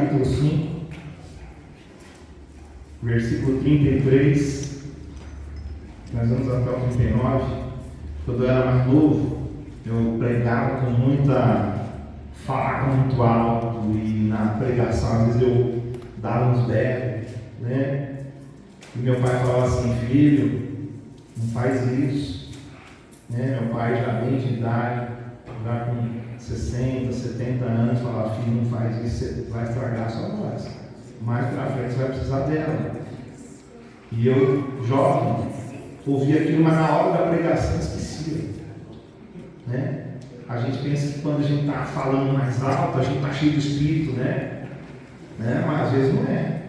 capítulo 5, versículo 33, nós vamos até o 39. Quando eu era mais novo, eu pregava com muita fala muito alto, e na pregação às vezes eu dava uns berros, né? E meu pai falava assim: filho, não faz isso, né? Meu pai já bem de idade, já com 60, 70 anos, falava: filho, não faz isso, você vai estragar a sua voz, mais pra frente você vai precisar dela. E eu, jovem, ouvia aquilo, mas na hora da pregação esquecia, né? A gente pensa que quando a gente está falando mais alto, a gente está cheio do Espírito, né? Mas às vezes não é,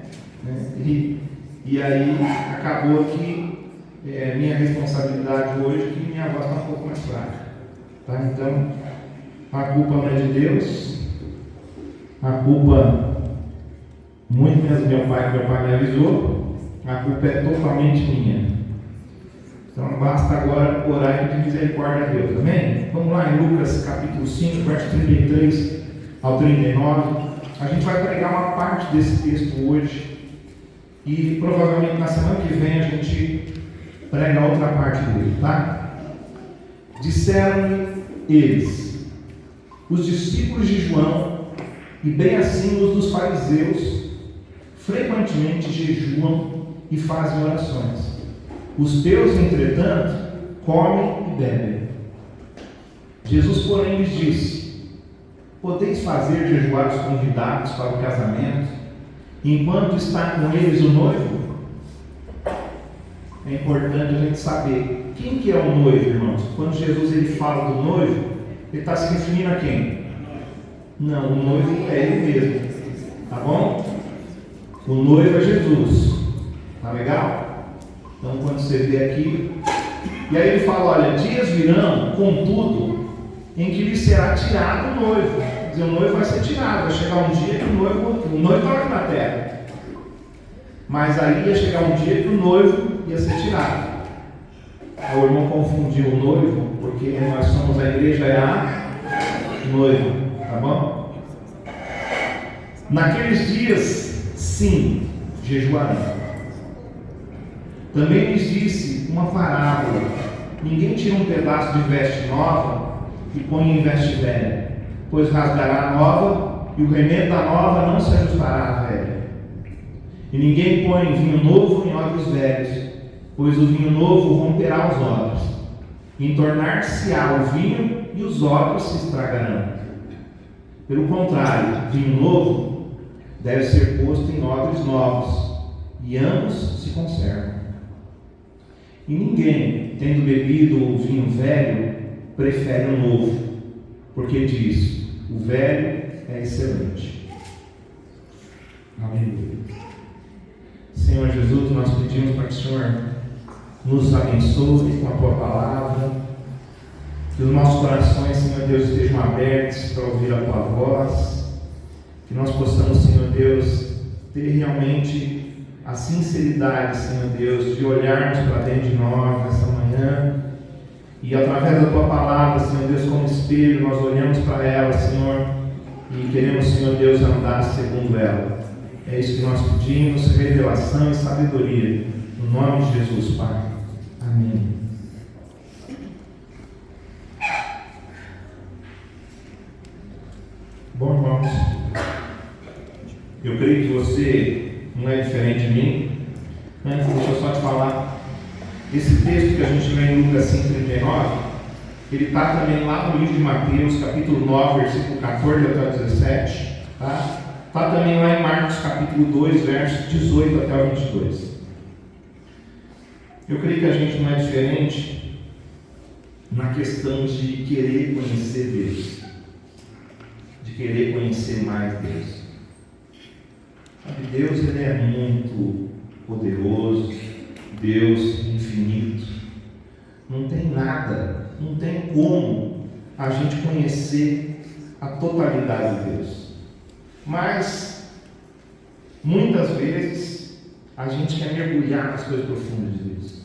né? E aí acabou que minha responsabilidade hoje é que minha voz está um pouco mais fraca, tá? Então a culpa não é de Deus, a culpa muito menos do meu pai, que meu pai me avisou, a culpa é totalmente minha. Então basta agora orar e pedir misericórdia a Deus, amém? Vamos lá em Lucas capítulo 5, verso 33 ao 39. A gente vai pregar uma parte desse texto hoje e provavelmente na semana que vem a gente prega outra parte dele, tá? Disseram-lhe eles, os discípulos de João, e bem assim os dos fariseus, frequentemente jejuam e fazem orações. Os teus, entretanto, comem e bebem. Jesus, porém, lhes disse: podeis fazer jejuar os convidados para o casamento, enquanto está com eles o noivo? É importante a gente saber quem que é o noivo, irmãos. Quando Jesus ele fala do noivo, ele está se referindo a quem? Não, o noivo é ele mesmo, tá bom? O noivo é Jesus, tá legal? Então, quando você vê aqui, e aí ele fala: olha, dias virão, contudo, em que lhe será tirado o noivo. Quer dizer, o noivo vai ser tirado, vai chegar um dia que o noivo está aqui na terra, mas aí ia chegar um dia que o noivo ia ser tirado. Aí o irmão confundiu o noivo, porque nós somos a igreja, é a noiva, tá bom? Naqueles dias, sim, jejuarão. Também lhes disse uma parábola: ninguém tira um pedaço de veste nova e põe em veste velha, pois rasgará a nova, e o remendo da nova não se ajustará à velha. E ninguém põe vinho novo em odres velhos, pois o vinho novo romperá os odres, e entornar-se-á o vinho, e os odres se estragarão. Pelo contrário, vinho novo deve ser posto em odres novos, e ambos se conservam. E ninguém, tendo bebido o vinho velho, prefere o novo, porque diz: o velho é excelente. Aleluia. Senhor Jesus, nós pedimos para que o Senhor nos abençoe com a Tua palavra, que os nossos corações, Senhor Deus, estejam abertos para ouvir a Tua voz, que nós possamos, Senhor Deus, ter realmente a sinceridade, Senhor Deus, de olharmos para dentro de nós nessa manhã, e através da Tua palavra, Senhor Deus, como espelho, nós olhamos para ela, Senhor, e queremos, Senhor Deus, andar segundo ela. É isso que nós pedimos, revelação e sabedoria, no nome de Jesus, Pai. Amém. Bom, irmãos, eu creio que você não é diferente de mim. Antes, deixa eu só te falar. Esse texto que a gente lê em Lucas 5,39, ele está também lá no livro de Mateus, capítulo 9, versículo 14 até o 17. Está também lá em Marcos, capítulo 2, versos 18 até o 22. Eu creio que a gente não é diferente na questão de querer conhecer Deus, de querer conhecer mais Deus. Sabe, Deus ele é muito poderoso, Deus infinito. Não tem nada, não tem como a gente conhecer a totalidade de Deus. Mas, muitas vezes, a gente quer mergulhar nas coisas profundas de Deus.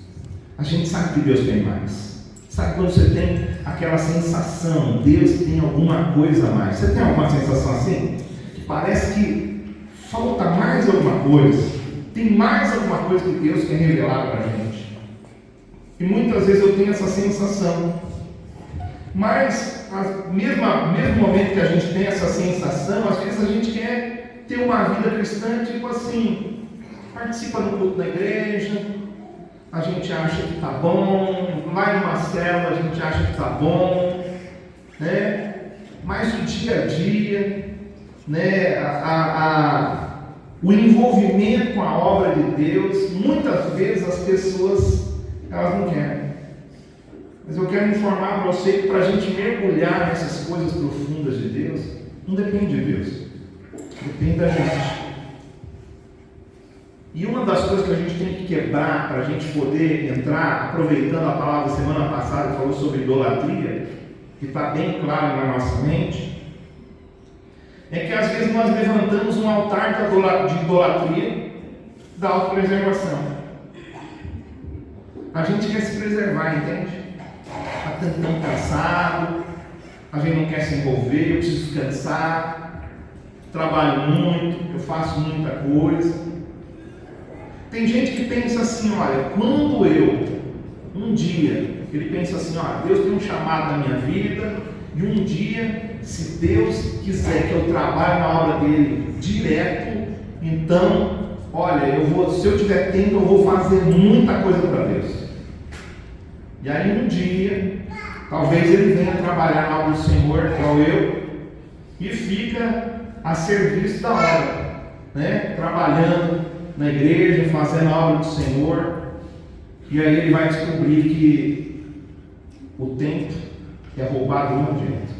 A gente sabe que Deus tem mais. Sabe quando você tem aquela sensação, Deus tem alguma coisa a mais? Você tem alguma sensação assim? Que parece que Falta mais alguma coisa? Tem mais alguma coisa que Deus quer revelar para a gente? E muitas vezes eu tenho essa sensação. Mas, mesmo momento que a gente tem essa sensação, às vezes a gente quer ter uma vida cristã, tipo assim, participa do culto da igreja, a gente acha que está bom, vai numa célula, a gente acha que está bom, né? Mas o dia a dia, né? O envolvimento com a obra de Deus, muitas vezes as pessoas, elas não querem. Mas eu quero informar para você que para a gente mergulhar nessas coisas profundas de Deus, não depende de Deus, depende da gente. E uma das coisas que a gente tem que quebrar para a gente poder entrar, aproveitando a palavra da semana passada que falou sobre idolatria, que está bem claro na nossa mente, é que às vezes nós levantamos um altar de idolatria da autopreservação. A gente quer se preservar, entende? Está tão cansado, a gente não quer se envolver, eu preciso descansar, trabalho muito, eu faço muita coisa. Tem gente que pensa assim, olha, quando um dia, ele pensa assim, olha, Deus tem um chamado na minha vida, e um dia, se Deus quiser que eu trabalhe na obra dele direto, então, olha, se eu tiver tempo, eu vou fazer muita coisa para Deus. E aí um dia, talvez ele venha trabalhar na obra do Senhor, igual eu, e fica a serviço da obra, né? Trabalhando na igreja, fazendo a obra do Senhor, e aí ele vai descobrir que o tempo é roubado de um jeito.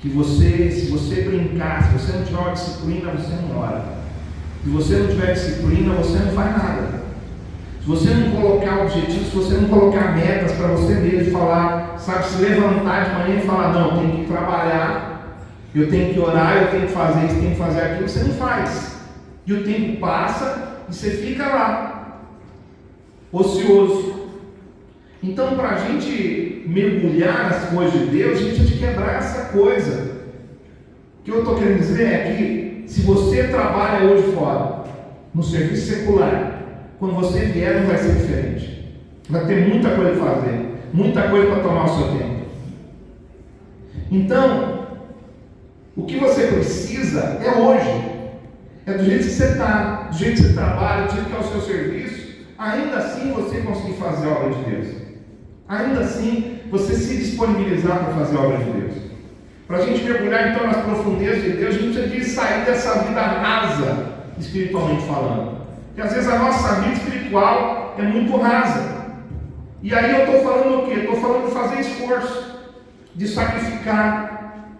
Que se você brincar, se você não tiver uma disciplina, você não ora. Se você não tiver disciplina, você não faz nada. Se você não colocar objetivos, se você não colocar metas para você mesmo, falar, sabe, se levantar de manhã e falar, não, eu tenho que trabalhar, eu tenho que orar, eu tenho que fazer isso, tenho que fazer aquilo, você não faz. E o tempo passa e você fica lá, ocioso. Então, para a gente mergulhar nas coisas de Deus, a gente tem que quebrar essa coisa. O que eu estou querendo dizer é que, se você trabalha hoje fora, no serviço secular, quando você vier não vai ser diferente. Vai ter muita coisa para fazer, muita coisa para tomar o seu tempo. Então, o que você precisa é hoje. É do jeito que você está, do jeito que você trabalha, do jeito que é o seu serviço, ainda assim você conseguir fazer a obra de Deus. Ainda assim você se disponibilizar para fazer a obra de Deus. Para a gente mergulhar então nas profundezas de Deus, a gente precisa de sair dessa vida rasa, espiritualmente falando. Porque às vezes a nossa vida espiritual é muito rasa. E aí eu estou falando o quê? Estou falando de fazer esforço, de sacrificar,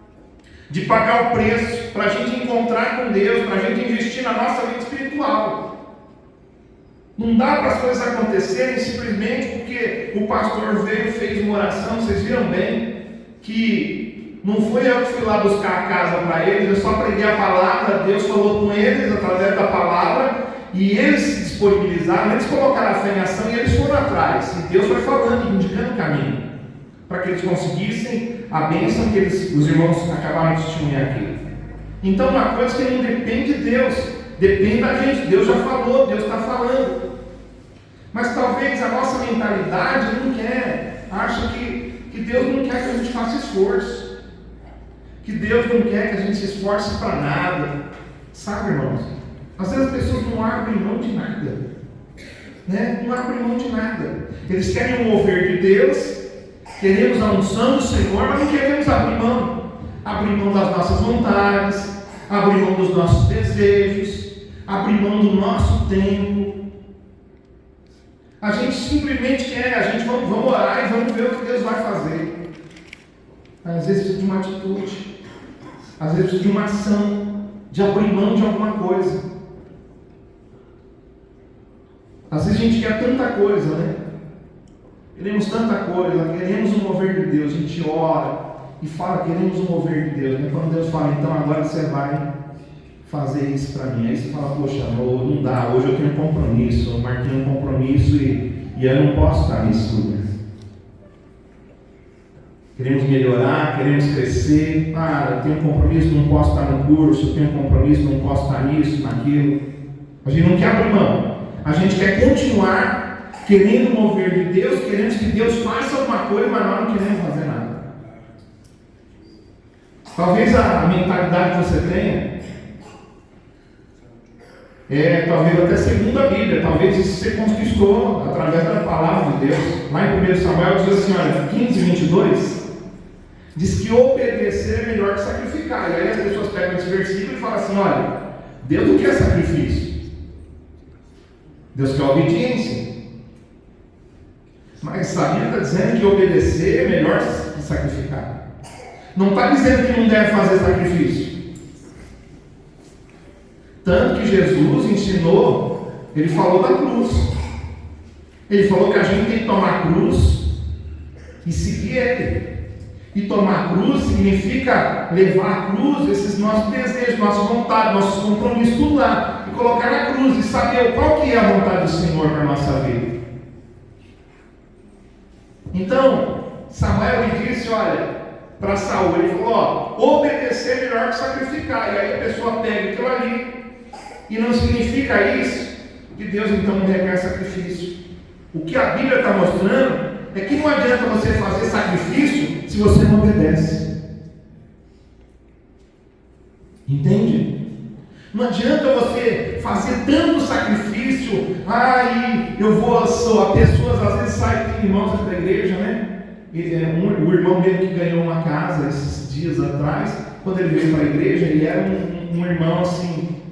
de pagar o preço para a gente encontrar com Deus, para a gente investir na nossa vida espiritual. Não dá para as coisas acontecerem simplesmente porque o pastor veio e fez uma oração. Vocês viram bem que não fui eu que fui lá buscar a casa para eles, eu só preguei a palavra, Deus falou com eles através da palavra, e eles se disponibilizaram, eles colocaram a fé em ação e eles foram atrás. E Deus foi falando, indicando o caminho, para que eles conseguissem a bênção que os irmãos acabaram de testemunhar aqui. Então, uma coisa que não depende de Deus, depende da gente. Deus já falou, Deus está falando. Mas talvez a nossa mentalidade não quer, acha que Deus não quer que a gente faça esforço, que Deus não quer que a gente se esforce para nada. Sabe, irmãos? Às vezes as pessoas não abrem mão de nada, né? Não abrem mão de nada. Eles querem o mover de Deus, queremos a unção do Senhor, mas não queremos abrir mão. Abrir mão das nossas vontades, abrir mão dos nossos desejos, abrir mão do nosso tempo. A gente simplesmente quer, a gente vamos orar e vamos ver o que Deus vai fazer. Às vezes precisa de uma atitude, às vezes precisa de uma ação, de abrir mão de alguma coisa. Às vezes a gente quer tanta coisa, né? Queremos tanta coisa, queremos um mover de Deus, a gente ora e fala, queremos um mover de Deus, né? Quando Deus fala, então agora você vai fazer isso para mim, aí você fala, poxa, não dá, hoje eu tenho um compromisso, eu marquei um compromisso e eu não posso estar nisso tudo. Queremos melhorar, queremos crescer. Eu tenho um compromisso, não posso estar no curso, eu tenho um compromisso, não posso estar nisso, naquilo. A gente não quer abrir mão. A gente quer continuar querendo mover de Deus, queremos que Deus faça alguma coisa, mas nós não queremos fazer nada. Talvez a mentalidade que você tenha talvez até segundo a Bíblia, talvez isso você conquistou através da palavra de Deus. Lá em 1 Samuel diz assim, olha, 15:22, diz que obedecer é melhor que sacrificar. E aí as pessoas pegam esse versículo e falam assim, olha, Deus não quer sacrifício, Deus quer obediência. Mas a Bíblia está dizendo que obedecer é melhor que sacrificar. Não está dizendo que não deve fazer sacrifício. Tanto que Jesus ensinou, ele falou da cruz. Ele falou que a gente tem que tomar a cruz e seguir ele. E tomar a cruz significa levar a cruz, esses nossos desejos, nossas vontades, nossos compromissos, tudo lá. E colocar na cruz e saber qual que é a vontade do Senhor para a nossa vida. Então, Samuel lhe disse, olha, para Saul, ele falou, obedecer é melhor que sacrificar. E aí a pessoa pega aquilo ali. E não significa isso que Deus então não requer sacrifício. O que a Bíblia está mostrando é que não adianta você fazer sacrifício se você não obedece. Entende? Não adianta você fazer tanto sacrifício. Eu vou a pessoas às vezes saem, tem irmãos aqui da igreja, né? O irmão mesmo que ganhou uma casa esses dias atrás, quando ele veio para a igreja, ele era um irmão assim,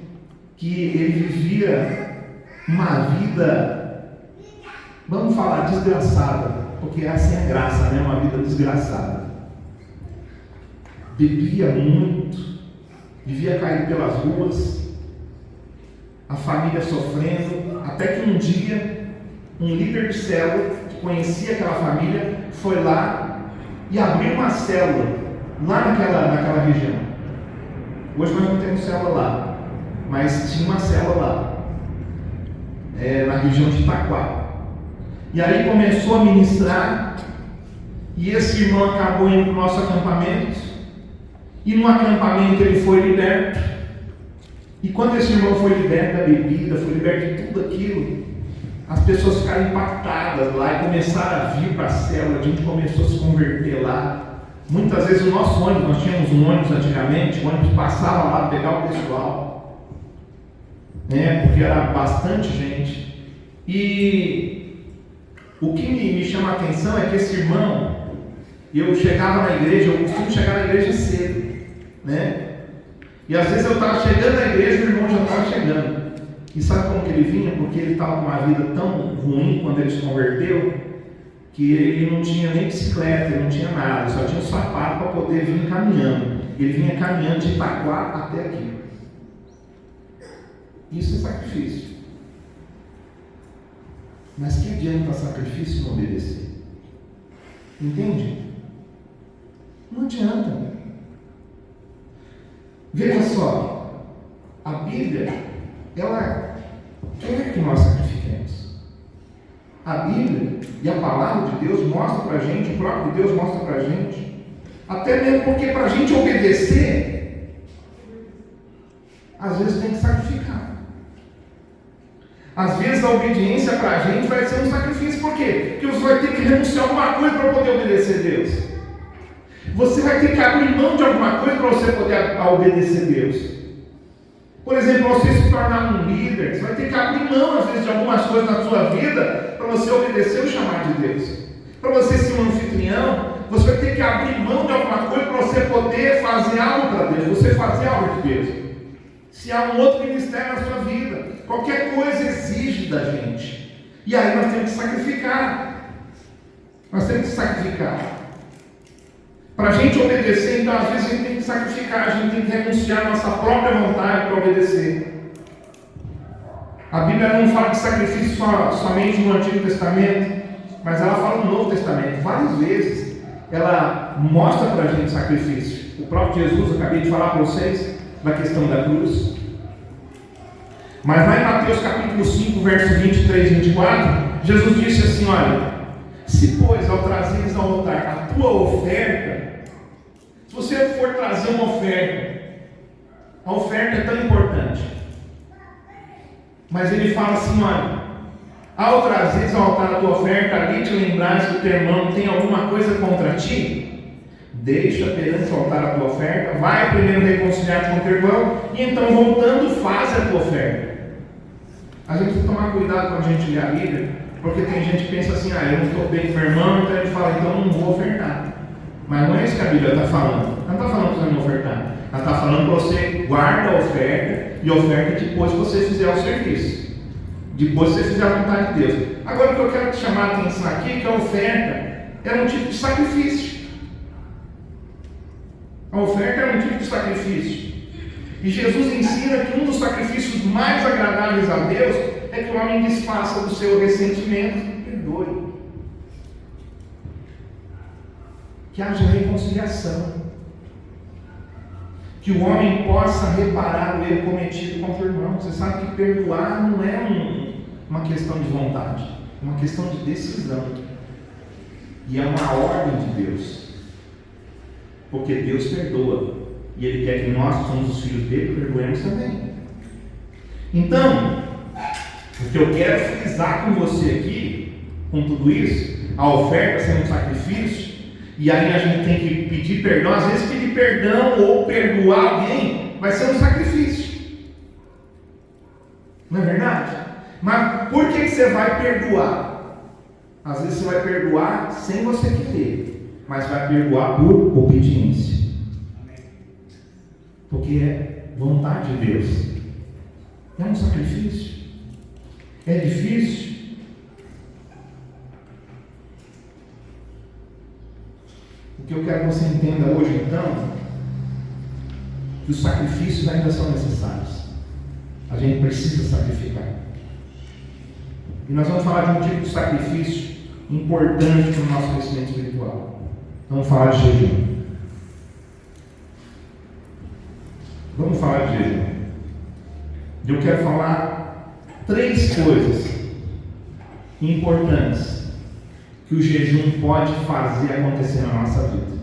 que ele vivia uma vida, vamos falar, desgraçada, porque essa é a graça, né? Uma vida desgraçada. Bebia muito, vivia caído pelas ruas, a família sofrendo, até que um dia, um líder de célula, que conhecia aquela família, foi lá e abriu uma célula, lá naquela região. Hoje nós não temos célula lá, mas tinha uma célula lá, na região de Itaquá. E aí começou a ministrar, e esse irmão acabou indo para o nosso acampamento, e no acampamento ele foi liberto. E quando esse irmão foi liberto da bebida, foi liberto de tudo aquilo, as pessoas ficaram impactadas lá e começaram a vir para a célula, a gente começou a se converter lá. Muitas vezes o nosso ônibus, nós tínhamos um ônibus antigamente, o ônibus passava lá, pegava o pessoal, porque era bastante gente. E o que me chama a atenção é que esse irmão, eu chegava na igreja, eu costumo chegar na igreja cedo, né? E às vezes eu estava chegando na igreja e o irmão já estava chegando. E sabe como que ele vinha? Porque ele estava com uma vida tão ruim quando ele se converteu, que ele não tinha nem bicicleta, ele não tinha nada, só tinha um sapato para poder vir caminhando. Ele vinha caminhando de Itaquá até aqui. Isso é sacrifício. Mas que adianta sacrifício não obedecer? Entende? Não adianta. Veja só, a Bíblia, ela quer que nós sacrifiquemos. A Bíblia e a palavra de Deus mostra para a gente, o próprio Deus mostra para a gente, até mesmo porque para a gente obedecer, às vezes tem que sacrificar. Às vezes a obediência para a gente vai ser um sacrifício. Por quê? Porque você vai ter que renunciar a alguma coisa para poder obedecer a Deus. Você vai ter que abrir mão de alguma coisa para você poder obedecer a Deus. Por exemplo, você se tornar um líder, você vai ter que abrir mão às vezes de algumas coisas na sua vida para você obedecer o chamado de Deus. Para você ser um anfitrião, você vai ter que abrir mão de alguma coisa para você poder fazer algo para Deus, você fazer algo de Deus. Se há um outro ministério na sua vida, qualquer coisa exige da gente. E aí nós temos que sacrificar. Nós temos que sacrificar. Para a gente obedecer, então às vezes a gente tem que sacrificar, a gente tem que renunciar a nossa própria vontade para obedecer. A Bíblia não fala de sacrifício somente no Antigo Testamento, mas ela fala no Novo Testamento. Várias vezes ela mostra para a gente sacrifício. O próprio Jesus, eu acabei de falar para vocês, na questão da cruz. Mas lá em Mateus capítulo 5, versos 23 e 24, Jesus disse assim, olha, Se, pois, ao trazeres ao altar a tua oferta, se você for trazer uma oferta, a oferta é tão importante. Mas ele fala assim, olha, ao trazeres ao altar a tua oferta, ali te lembrares que o teu irmão tem alguma coisa contra ti, deixa perante o altar a tua oferta, vai primeiro reconciliar-te com o teu irmão, e então voltando faz a tua oferta. A gente tem que tomar cuidado quando a gente lê a Bíblia, porque tem gente que pensa assim, eu não estou bem com meu irmão, então ele fala, então eu não vou ofertar. Mas não é isso que a Bíblia está falando. Ela não está falando para você não ofertar. Ela está falando para você guarda a oferta e oferta depois que você fizer o serviço. Depois que você fizer a vontade de Deus. Agora o que eu quero te chamar a atenção aqui é que a oferta era um tipo de sacrifício. A oferta era um tipo de sacrifício. E Jesus ensina que um dos sacrifícios mais agradáveis a Deus é que o homem desfaça do seu ressentimento e perdoe. Que haja reconciliação. Que o homem possa reparar o erro cometido contra o irmão. Você sabe que perdoar não é uma questão de vontade, é uma questão de decisão. E é uma ordem de Deus. Porque Deus perdoa. E Ele quer que nós, que somos os filhos dele, perdoemos também. Então, o que eu quero frisar com você aqui, com tudo isso, a oferta sendo um sacrifício, e aí a gente tem que pedir perdão. Às vezes pedir perdão ou perdoar alguém vai ser um sacrifício. Não é verdade? Mas por que você vai perdoar? Às vezes você vai perdoar sem você querer, mas vai perdoar por obediência. Porque é vontade de Deus. É um sacrifício. É difícil. O que eu quero que você entenda hoje, então, que os sacrifícios ainda são necessários. A gente precisa sacrificar. E nós vamos falar de um tipo de sacrifício importante para o nosso crescimento espiritual. Vamos falar de jejum. Vamos falar de jejum. Eu quero falar 3 coisas importantes que o jejum pode fazer acontecer na nossa vida.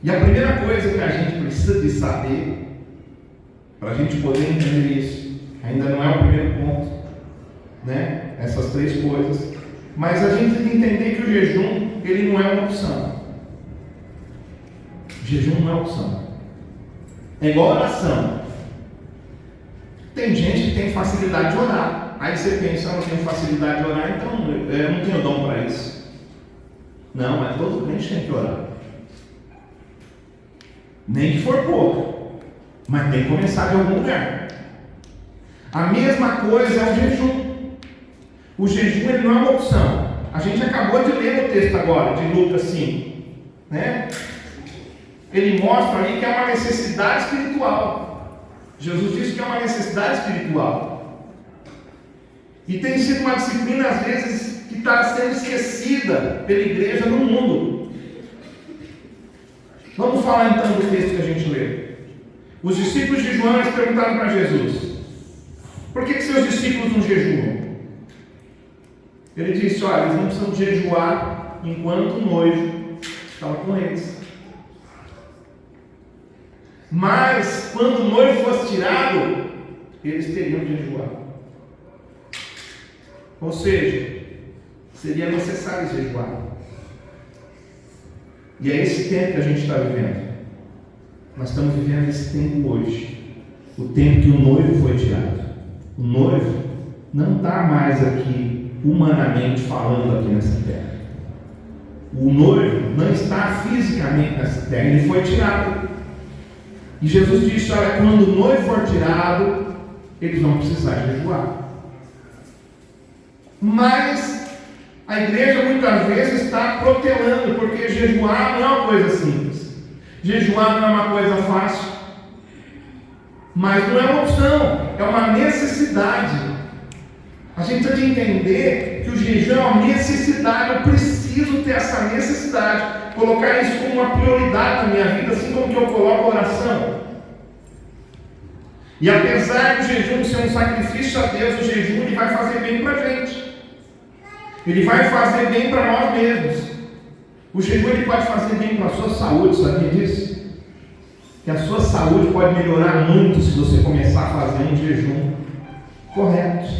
E a primeira coisa que a gente precisa de saber, para a gente poder entender isso, ainda não é o primeiro ponto, né? Essas 3 coisas, mas a gente tem que entender que o jejum, ele não é uma opção. O jejum não é opção. É igual oração. Tem gente que tem facilidade de orar. Aí você pensa, eu não tenho facilidade de orar, então eu não tenho dom para isso. Não, mas todo crente tem que orar. Nem que for pouco. Mas tem que começar de algum lugar. A mesma coisa é o jejum. O jejum ele não é uma opção. A gente acabou de ler o texto agora, de Lucas 5. Né? Ele mostra ali que é uma necessidade espiritual. Jesus disse que é uma necessidade espiritual. E tem sido uma disciplina, às vezes, que está sendo esquecida pela igreja no mundo. Vamos falar então do texto que a gente lê. Os discípulos de João perguntaram para Jesus: por que seus discípulos não jejuam? Ele disse: olha, eles não precisam jejuar enquanto o noivo estava com eles. Mas quando o noivo fosse tirado, eles teriam de jejuar. Ou seja, seria necessário jejuar. E é esse tempo que a gente está vivendo. Nós estamos vivendo esse tempo hoje. O tempo que o noivo foi tirado. O noivo não está mais aqui, humanamente falando, aqui nessa terra. O noivo não está fisicamente nessa terra. Ele foi tirado. E Jesus disse: olha, quando o noivo for tirado, eles vão precisar jejuar. Mas a igreja muitas vezes está protelando, porque jejuar não é uma coisa simples. Jejuar não é uma coisa fácil. Mas não é uma opção, é uma necessidade. A gente tem que entender que o jejum é uma necessidade. Eu preciso ter essa necessidade, colocar isso como uma prioridade na minha vida, assim como que eu coloco a oração. E apesar do jejum ser um sacrifício a Deus, o jejum ele vai fazer bem para a gente. Ele vai fazer bem para nós mesmos. O jejum ele pode fazer bem para a sua saúde, sabia disso? Que a sua saúde pode melhorar muito se você começar a fazer um jejum correto.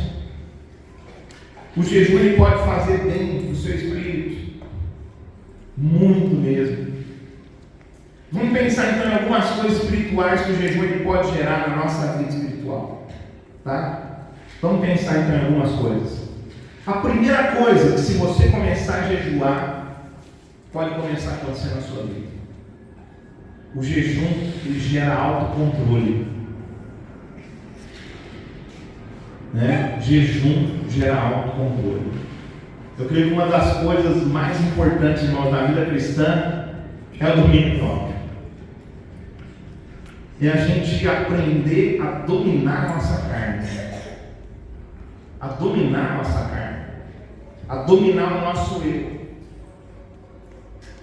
O jejum ele pode fazer bem para o seu espírito. Muito mesmo. Vamos pensar então em algumas coisas espirituais que o jejum ele pode gerar na nossa vida espiritual. Tá? Vamos pensar então em algumas coisas. A primeira coisa que se você começar a jejuar, pode começar a acontecer na sua vida. O jejum ele gera autocontrole. Né? Jejum gera autocontrole. Eu creio que uma das coisas mais importantes na vida cristã é o domínio próprio. É a gente aprender a dominar a nossa carne. A dominar a nossa carne. A dominar o nosso eu.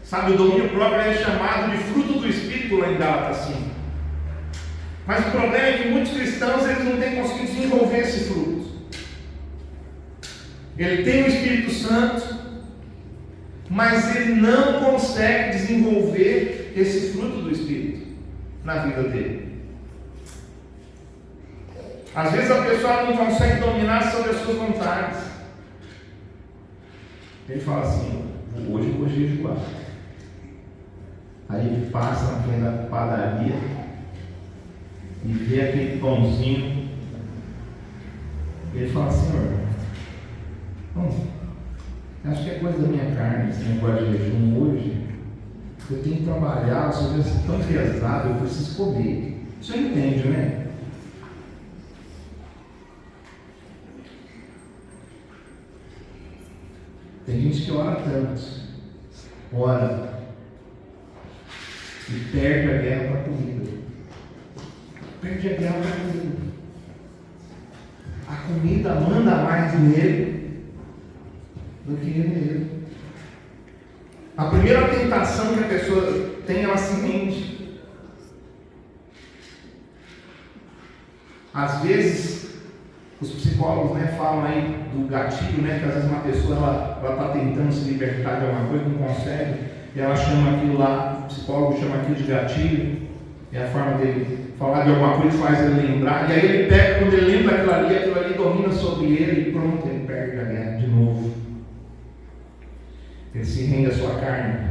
Sabe, o domínio próprio é chamado de fruto do Espírito lá em Gálatas 5. Mas o problema é que muitos cristãos eles não têm conseguido desenvolver esse fruto. Ele tem o Espírito Santo, mas ele não consegue desenvolver esse fruto do Espírito na vida dele. Às vezes a pessoa não consegue dominar sobre as suas vontades. Ele fala assim: hoje eu vou jejuar. Aí ele passa na frente da padaria e vê aquele pãozinho. E ele fala: Senhor, acho que é coisa da minha carne esse negócio de jejum hoje. Eu tenho que trabalhar, o senhor é tão pesado, eu preciso comer. O senhor entende, né? Tem gente que ora tanto, ora e perde a guerra para a comida. Perde a guerra para a comida. A comida manda mais nele do que ele nele. A primeira tentação que a pessoa tem é a seguinte: às vezes os psicólogos falam aí do gatilho, que às vezes uma pessoa ela está tentando se libertar de alguma coisa, não consegue, e ela chama aquilo lá, o psicólogo chama aquilo de gatilho, é a forma dele falar de alguma coisa, faz ele lembrar, e aí ele pega, quando ele lembra aquilo ali domina sobre ele, e pronto, ele perde a guerra de novo. Ele se rende à sua carne.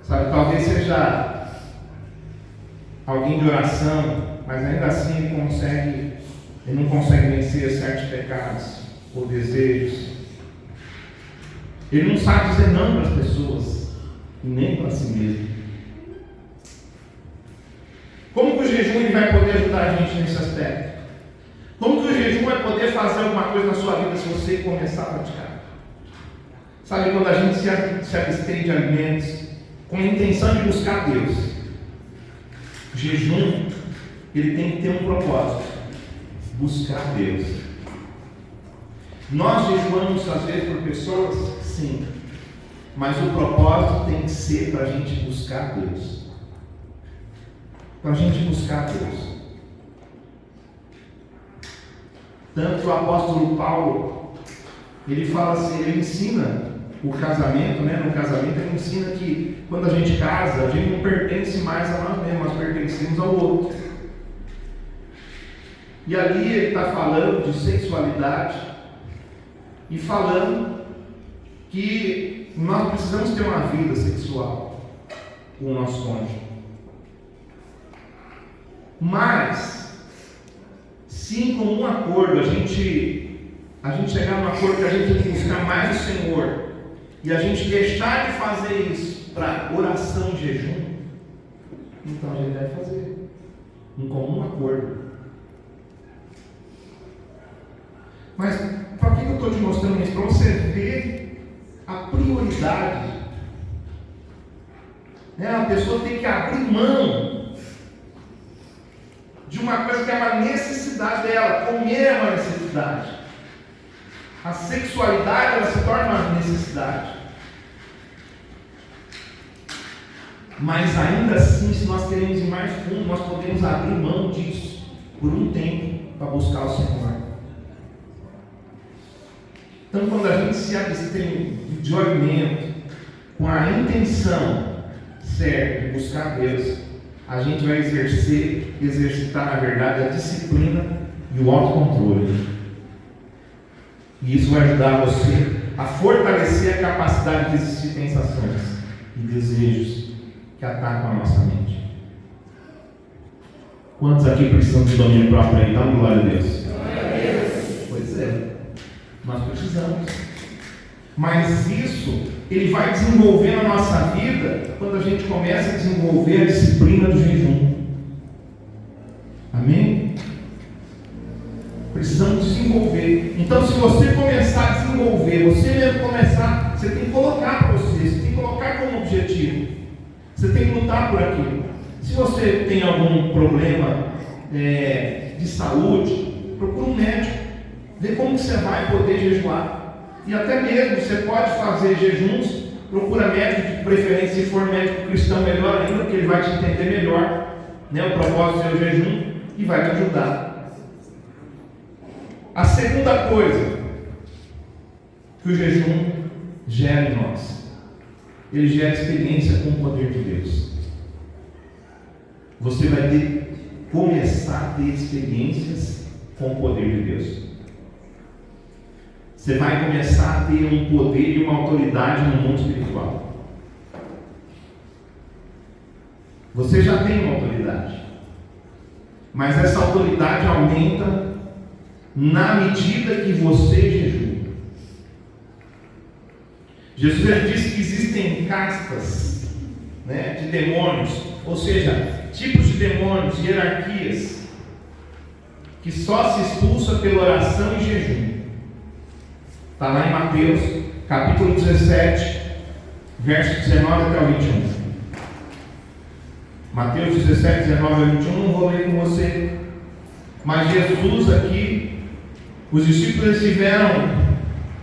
Sabe, talvez seja alguém de oração, mas ainda assim ele não consegue vencer certos pecados ou desejos. Ele não sabe dizer não para as pessoas, e nem para si mesmo. Como que o jejum ele vai poder ajudar a gente nesse aspecto? Como que o jejum vai poder fazer alguma coisa na sua vida se você começar a praticar? Sabe, quando a gente se abstém de alimentos com a intenção de buscar Deus, o jejum ele tem que ter um propósito: buscar Deus. Nós jejuamos às vezes por pessoas, sim, mas o propósito tem que ser para a gente buscar Deus. Para a gente buscar Deus. Tanto o apóstolo Paulo, ele fala assim, ele ensina o casamento, no casamento ele ensina que quando a gente casa, a gente não pertence mais a nós mesmos, nós pertencemos ao outro. E ali ele está falando de sexualidade e falando que nós precisamos ter uma vida sexual com o nosso cônjuge. Mas, se em comum acordo a gente chegar num acordo que a gente tem que buscar mais o Senhor e a gente deixar de fazer isso para oração e jejum, então a gente deve fazer em comum acordo. Mas para que eu estou te mostrando isso? Para você ver a prioridade. A pessoa tem que abrir mão de uma coisa que é uma necessidade dela. Comer é uma necessidade. A sexualidade ela se torna uma necessidade. Mas ainda assim, se nós queremos ir mais fundo, nós podemos abrir mão disso por um tempo para buscar o Senhor. Então, quando a gente se abstém de alimento com a intenção certa de buscar Deus, a gente vai exercitar, na verdade, a disciplina e o autocontrole. E isso vai ajudar você a fortalecer a capacidade de resistir tentações e desejos que atacam a nossa mente. Quantos aqui precisam de domínio próprio aí? Dá uma glória a Deus. Pois é, nós precisamos. Mas isso, ele vai desenvolver na nossa vida quando a gente começa a desenvolver a disciplina do jejum. Amém? Precisamos desenvolver. Então, se você começar a desenvolver, você mesmo começar, você tem que colocar para você tem que colocar como objetivo. Você tem que lutar por aquilo. Se você tem algum problema de saúde, procura um médico, vê como que você vai poder jejuar. E até mesmo você pode fazer jejuns, procura médico de preferência, se for médico cristão, melhor ainda, porque ele vai te entender melhor, né, o propósito do seu jejum e vai te ajudar. A segunda coisa que o jejum gera em nós, ele gera experiência com o poder de Deus. Você vai começar a ter experiências com o poder de Deus. Você vai começar a ter um poder e uma autoridade no mundo espiritual. Você já tem uma autoridade, mas essa autoridade aumenta na medida que você jejua. Jesus ele disse que existem castas, né, de demônios, ou seja, tipos de demônios, hierarquias, que só se expulsa pela oração e jejum. Está lá em Mateus, capítulo 17, verso 19 até o 21. Mateus 17, 19 a 21, não vou ler com você. Mas Jesus aqui, os discípulos tiveram,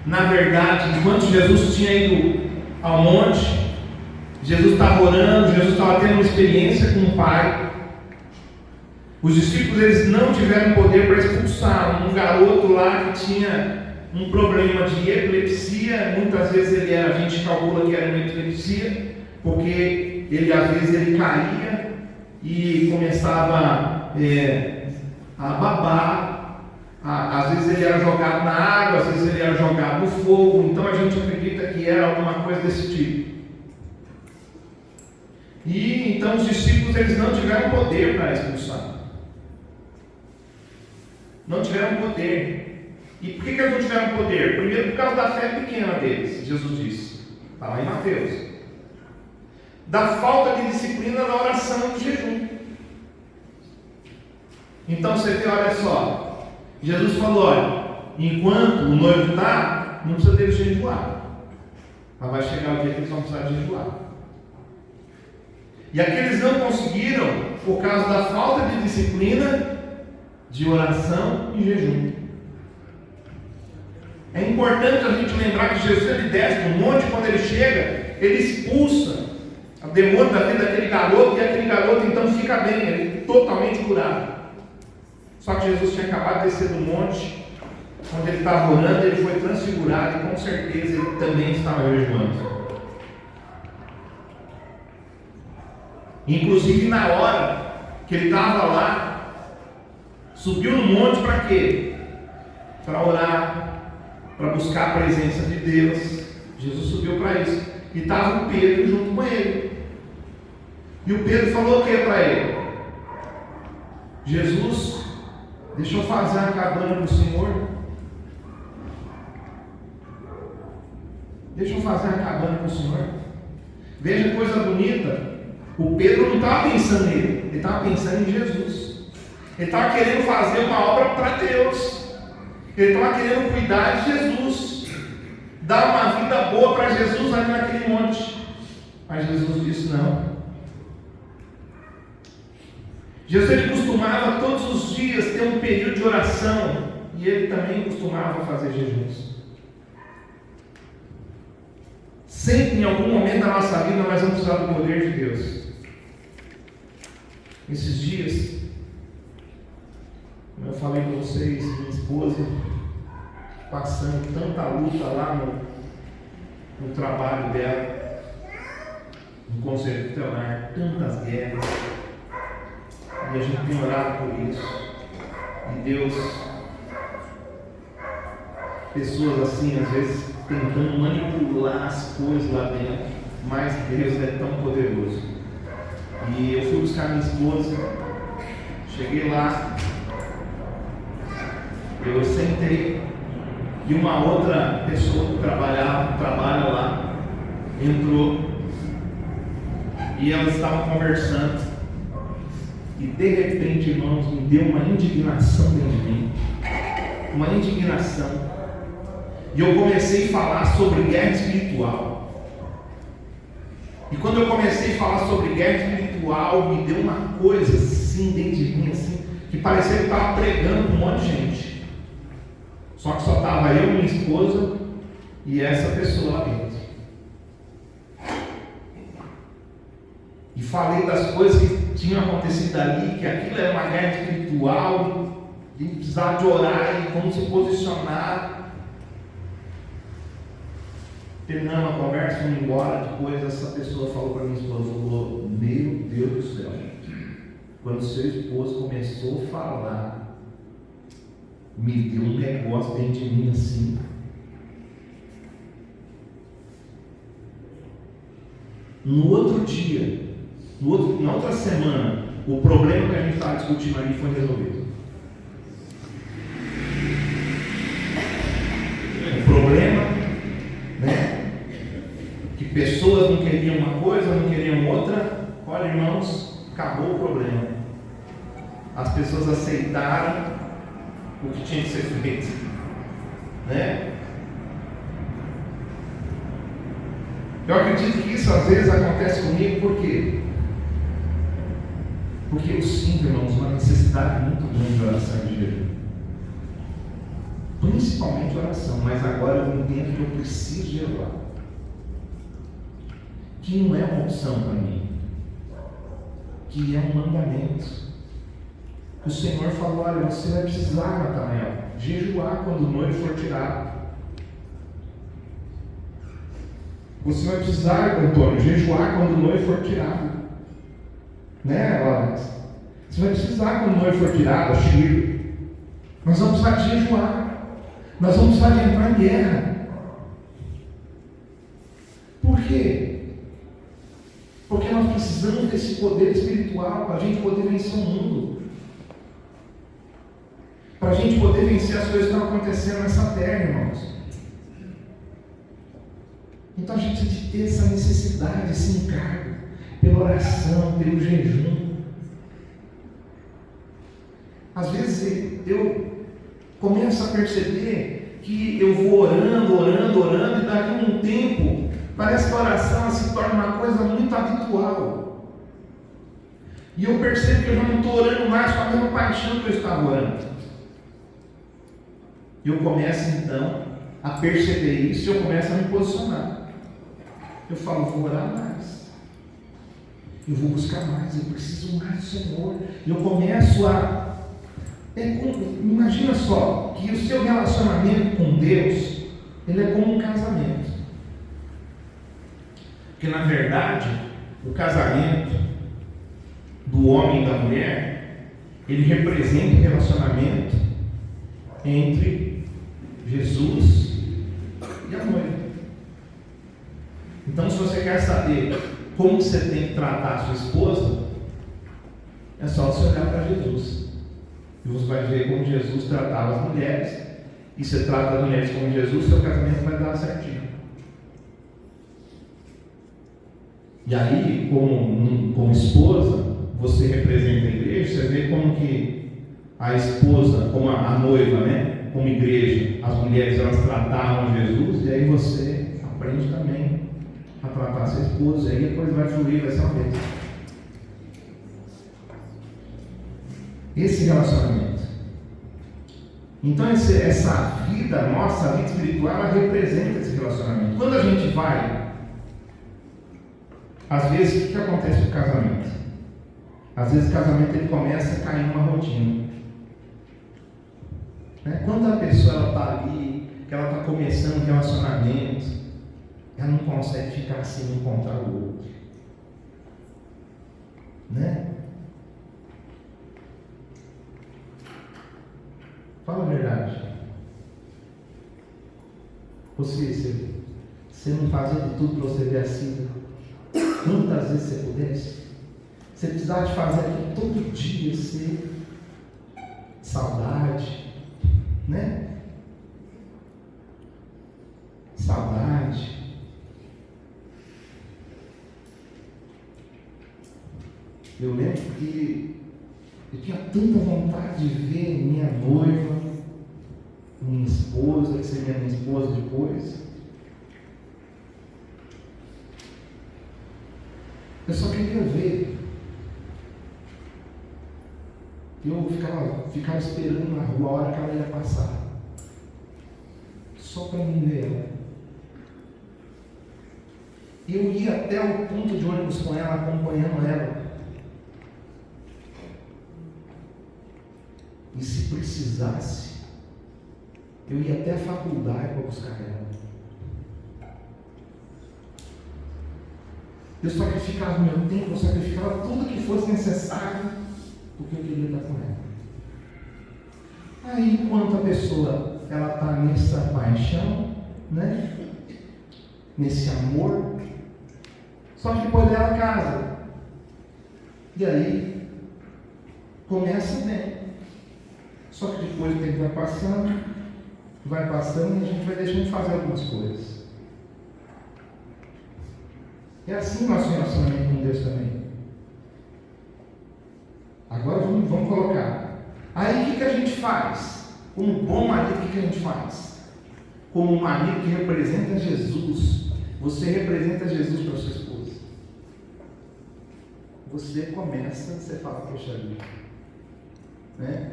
na verdade, enquanto Jesus tinha ido ao monte, Jesus estava orando, Jesus estava tendo uma experiência com o Pai. Os discípulos eles não tiveram poder para expulsar um garoto lá que tinha um problema de epilepsia. Muitas vezes a gente calcula que era uma epilepsia, porque ele às vezes ele caía e começava a babar, às vezes ele era jogado na água, às vezes ele era jogado no fogo. Então a gente acredita que era alguma coisa desse tipo. E então os discípulos eles não tiveram poder para expulsar, não tiveram poder. E por que eles não tiveram poder? Primeiro, por causa da fé pequena deles, Jesus disse, está lá em Mateus, da falta de disciplina na oração e no jejum. Então você vê, olha só, Jesus falou, olha, enquanto o noivo está, não precisa deles jejuar, mas vai chegar o dia que eles vão precisar de jejuar. E aqueles não conseguiram por causa da falta de disciplina, de oração e jejum. É importante a gente lembrar que Jesus ele desce no monte, quando ele chega, ele expulsa o demônio da vida daquele garoto, e aquele garoto então fica bem, ele é totalmente curado. Só que Jesus tinha acabado de descer do monte, quando ele estava orando, ele foi transfigurado, e com certeza ele também estava jejuando. Inclusive na hora que ele estava lá, subiu no monte para quê? Para orar, para buscar a presença de Deus. Jesus subiu para isso. E estava o Pedro junto com ele. E o Pedro falou o que para ele? Jesus, deixa eu fazer uma cabana para o Senhor. Deixa eu fazer uma cabana para o Senhor. Veja que coisa bonita. O Pedro não estava pensando nele, ele estava pensando em Jesus. Ele estava querendo fazer uma obra para Deus. Ele estava querendo cuidar de Jesus, dar uma vida boa para Jesus ali naquele monte. Mas Jesus disse não. Jesus ele costumava todos os dias ter um período de oração, e ele também costumava fazer jejuns. Sempre em algum momento da nossa vida nós vamos precisar do poder de Deus. Esses dias, como eu falei para vocês, minha esposa, passando tanta luta lá no trabalho dela, no conselho tutelar, tantas guerras, e a gente tem orado por isso, e Deus, pessoas assim, às vezes tentando manipular as coisas lá dentro, mas Deus é tão poderoso. E eu fui buscar minha esposa, cheguei lá, eu sentei, e uma outra pessoa que trabalha lá, entrou, e elas estavam conversando, e de repente, irmãos, me deu uma indignação dentro de mim, uma indignação, e eu comecei a falar sobre guerra espiritual. E quando eu comecei a falar sobre guerra espiritual, me deu uma coisa assim dentro de mim, assim, que parecia que eu estava pregando com um monte de gente. Só que só estava eu, minha esposa e essa pessoa lá dentro. E falei das coisas que tinham acontecido ali, que aquilo era uma guerra espiritual, e precisava de orar e como se posicionar. Terminando a conversa, fomos embora. Depois essa pessoa falou para minha esposa, falou: meu Deus do céu, quando seu esposo começou a falar, me deu um negócio dentro de mim assim. No outro dia, na outra semana, o problema que a gente estava discutindo ali foi resolvido. O problema, né? Que pessoas não queriam uma coisa, não queriam outra. Olha, irmãos, acabou o problema. As pessoas aceitaram o que tinha que ser feito, né? Eu acredito que isso às vezes acontece comigo, por quê? Porque eu sinto, irmãos, uma necessidade muito grande de oração e de jejum. Principalmente oração, mas agora eu entendo que eu preciso jejuar. Que não é uma opção para mim, que é um mandamento. O Senhor falou: olha, você vai precisar, Natanael, jejuar quando o noivo for tirado. Você vai precisar, Antônio, jejuar quando o noivo for tirado. Né, Laurence? Você vai precisar quando o noivo for tirado, Chico. Nós vamos precisar de jejuar. Nós vamos precisar de entrar em guerra. Por quê? Porque nós precisamos desse poder espiritual para a gente poder vencer o mundo. Para a gente poder vencer as coisas que estão acontecendo nessa terra, irmãos. Então a gente precisa de ter essa necessidade, esse encargo, pela oração, pelo jejum. Às vezes eu começo a perceber que eu vou orando, e daqui a um tempo, parece que a oração se torna uma coisa muito habitual. E eu percebo que eu já não estou orando mais com a mesma paixão que eu estava orando. E eu começo então a perceber isso e eu começo a me posicionar. Eu falo: vou orar mais. Eu vou buscar mais. Eu preciso mais do Senhor. E eu começo a... imagina só, que o seu relacionamento com Deus, ele é como um casamento. Porque na verdade, o casamento do homem e da mulher, ele representa o relacionamento entre Jesus e a noiva. Então, se você quer saber como você tem que tratar a sua esposa, é só você olhar para Jesus. E você vai ver como Jesus tratava as mulheres. E você trata as mulheres como Jesus, seu casamento vai dar certinho. E aí, como esposa, você representa a igreja. Você vê como que a esposa, como a noiva, né? Como igreja, as mulheres elas tratavam Jesus. E aí você aprende também a tratar sua esposa. E aí depois vai fluir, vai ser uma bênção. Esse relacionamento. Então essa vida nossa, a vida espiritual, ela representa esse relacionamento. Quando a gente vai, às vezes, o que acontece com o casamento? Às vezes o casamento ele começa a cair numa rotina. Quando a pessoa está ali, que ela está começando um relacionamento, ela não consegue ficar sem encontrar o outro. Né? Fala a verdade. Você não fazia de tudo para você ver a Cida quantas vezes você pudesse? Você precisava de fazer aquilo todo dia, ser saudade, né? Saudade. Eu lembro que eu tinha tanta vontade de ver minha noiva, minha esposa, que seria minha esposa depois. Eu só queria ver. Eu ficava esperando na rua a hora que ela ia passar. Só para mim ver ela. Eu ia até o ponto de ônibus com ela, acompanhando ela. E se precisasse, eu ia até a faculdade para buscar ela. Eu sacrificava o meu tempo, eu sacrificava tudo que fosse necessário, porque eu queria estar com ela. Aí, enquanto a pessoa ela está nessa paixão, né? Nesse amor, só que depois dela casa. E aí, começa bem. Só que depois o tempo vai passando e a gente vai deixando de fazer algumas coisas. É assim o nosso relacionamento com Deus também. Agora vamos colocar. Aí o que a gente faz? Como bom marido, o que a gente faz? Como um marido que representa Jesus. Você representa Jesus para sua esposa. Você fala, poxa vida, né?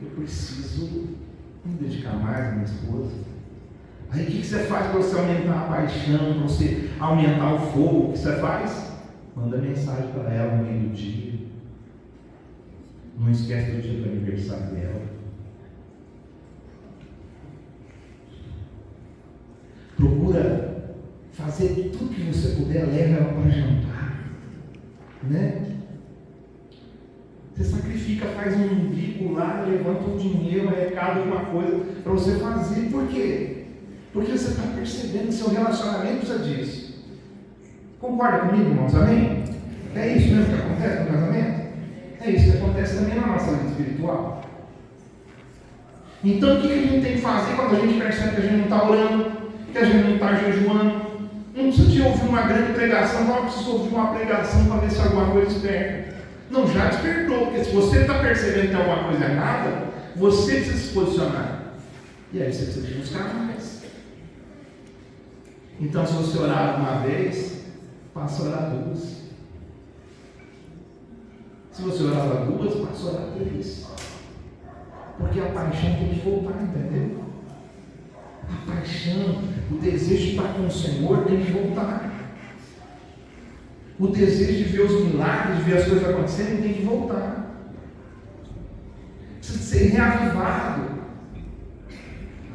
Eu preciso me dedicar mais à minha esposa. Aí o que você faz para você aumentar a paixão, para você aumentar o fogo? O que você faz? Manda mensagem para ela no meio do dia. Não esquece do dia do aniversário dela. Procura fazer tudo que você puder, leva ela para jantar. Né? Você sacrifica, faz um bico lá, levanta o dinheiro, arrecada uma coisa para você fazer. Por quê? Porque você está percebendo que seu relacionamento precisa disso. Concorda comigo, irmãos? Amém? É isso mesmo que acontece no casamento? É isso que acontece também na nossa vida espiritual. Então o que a gente tem que fazer quando a gente percebe que a gente não está orando, que a gente não está jejuando? Não precisa de ouvir uma grande pregação, não precisa ouvir uma pregação para ver se alguma coisa desperta. Não, já despertou, porque se você está percebendo que tem alguma coisa errada, você precisa se posicionar. E aí você precisa de buscar mais. Então, se você orar uma vez, passa a orar duas. Se você orava duas, passa a orar três. Porque a paixão tem que voltar, entendeu? A paixão, o desejo de estar com o Senhor tem que voltar. O desejo de ver os milagres, de ver as coisas acontecendo, tem que voltar. Precisa ser reavivado.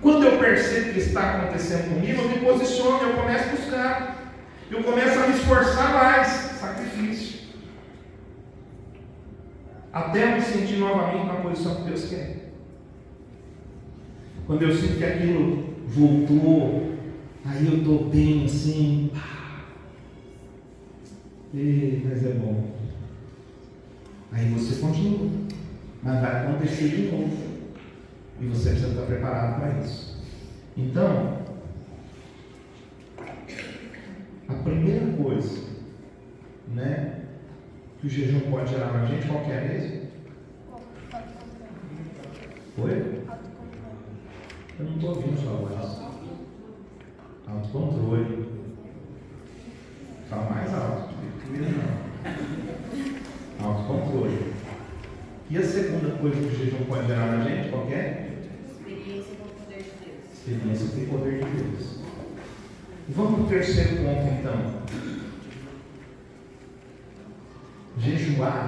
Quando eu percebo que está acontecendo comigo, eu me posiciono, eu começo a buscar. Eu começo a me esforçar mais. Sacrifício. Até eu me sentir novamente na posição que Deus quer. Quando eu sinto que aquilo voltou, aí eu estou bem assim. Mas é bom. Aí você continua. Mas vai acontecer de novo. E você precisa estar preparado para isso. Então, a primeira coisa, né, que o jejum pode gerar na gente, qual que é mesmo? Oi? Eu não estou ouvindo sua voz. Autocontrole. Fala mais alto. Não. Autocontrole. E a segunda coisa que o jejum pode gerar na gente, qual que é? Experiência com o poder de Deus. Experiência com o poder de Deus. Vamos para o terceiro ponto, então. Jejuar.